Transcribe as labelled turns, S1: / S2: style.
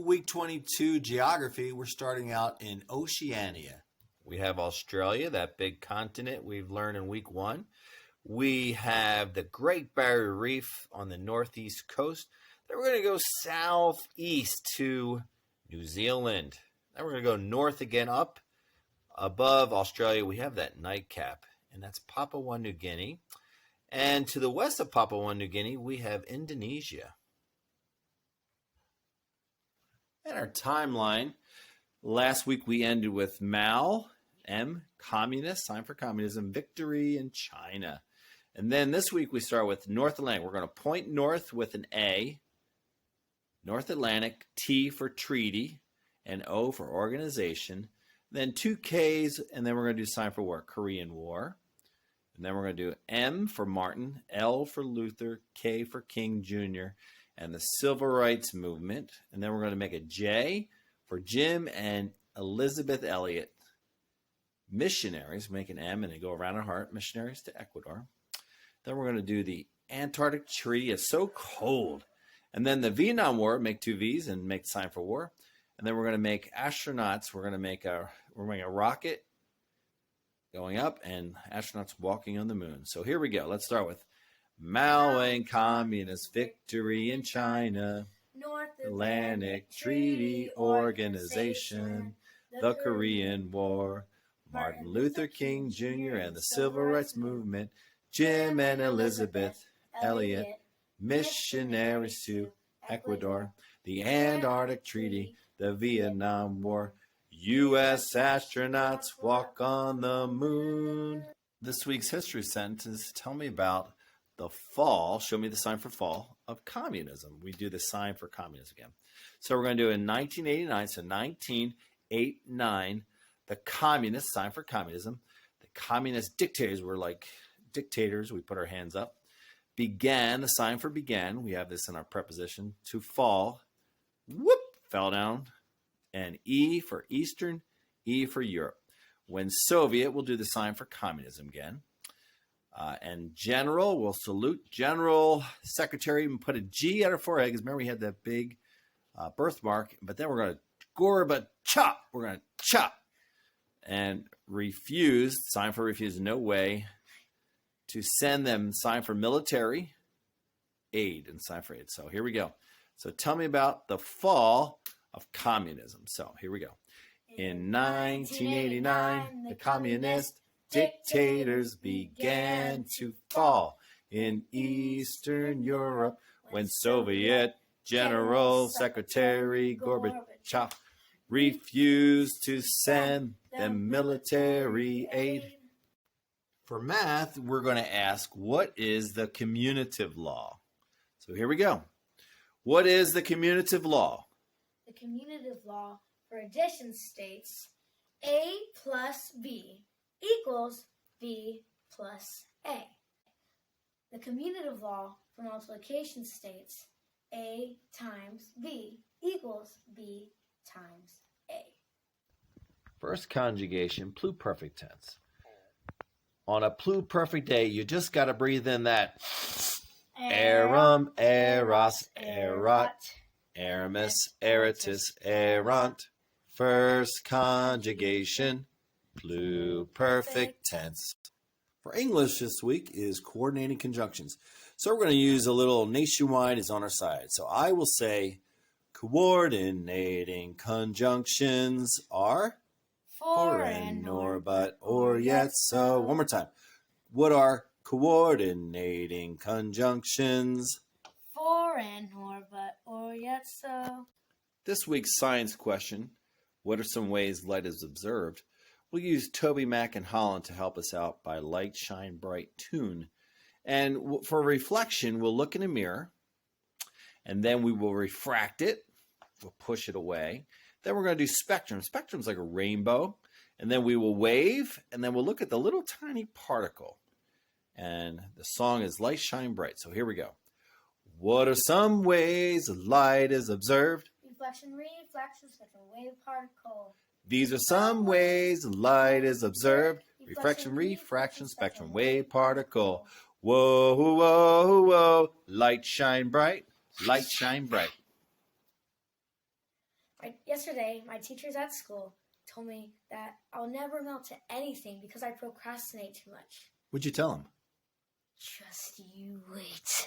S1: week 22 geography. We're starting out in Oceania.
S2: We have Australia, that big continent we've learned in week 1. We have the Great Barrier Reef on the northeast coast. Then we're going to go southeast to New Zealand. Then we're going to go north again up. Above Australia, we have that nightcap, and that's Papua New Guinea. And to the west of Papua New Guinea, we have Indonesia. And our timeline, last week we ended with Mao, M, communist, sign for communism, victory in China. And then this week we start with North Atlantic. We're going to point north with an A, North Atlantic, T for treaty, and O for organization. Then 2 Ks, and then we're going to do sign for war, Korean War. And then we're going to do M for Martin, L for Luther, K for King Jr., and the Civil Rights Movement. And then we're going to make a J for Jim and Elizabeth Elliot. Missionaries, make an M and they go around our heart, missionaries to Ecuador. Then we're going to do the Antarctic Treaty. It's so cold. And then the Vietnam War, make 2 V's and make the sign for war. And then we're going to make astronauts. We're going to make a rocket going up and astronauts walking on the moon. So here we go. Let's start with Mao and Communist victory in China.
S3: North
S2: Atlantic Treaty Organization. The Korean War. Martin Luther King Jr. and the Civil Rights Movement. Jim and Elizabeth Elliot. Missionaries to Ecuador. The Antarctic Treaty. The Vietnam War. U.S. astronauts walk on the moon. This week's history sentence is tell me about the fall, show me the sign for fall, of communism. We do the sign for communism again. So we're going to do in 1989, so 1989, the communist, sign for communism. The communist dictators were like dictators. We put our hands up. Began, the sign for began. We have this in our preposition. To fall, whoop, fell down. And E for Eastern, E for Europe. When Soviet, we'll do the sign for communism again. And general, we'll salute general, secretary, and put a G at our forehead. Because remember, we had that big birthmark. But then we're going to Gorbachev. We're going to chop. And refused, sign for refuse, no way. To send them, sign for military, aid, and sign for aid. So here we go. So tell me about the fall of communism. So here we go. In 1989, the communist dictators began to fall in Eastern Europe when Soviet General Secretary Gorbachev refused to send them military aid. For math, we're going to ask, what is the commutative law? So here we go. What is the commutative law?
S3: The commutative law for addition states A plus B equals B plus A. The commutative law for multiplication states A times B equals B times A.
S2: First conjugation, pluperfect tense. On a pluperfect day, you just got to breathe in that arum, eros, erat, Aramis, Aratus, erant. First conjugation, pluperfect tense.
S1: For English this week is coordinating conjunctions. So we're going to use a little nationwide is on our side. So I will say coordinating conjunctions are for and, nor, but, or, yet, so. One more time. What are coordinating conjunctions?
S3: For and, nor, but, or, yet, so.
S2: This week's science question, what are some ways light is observed? We'll use Toby Mac and Holland to help us out by Light Shine Bright Tune. And for reflection, we'll look in a mirror, and then we will refract it. We'll push it away. Then we're going to do spectrum. Spectrum's like a rainbow. And then we will wave, and then we'll look at the little tiny particle. And the song is Light Shine Bright. So here we go. What are some ways light is observed?
S3: Reflection, reflection, spectrum, wave, particle.
S2: These are some ways light is observed. Reflection, refraction, spectrum, wave, particle. Whoa, whoa, whoa. Light shine bright. Light shine bright.
S3: Yesterday, my teachers at school told me that I'll never amount to anything because I procrastinate too much.
S2: What'd you tell them?
S3: Just you wait.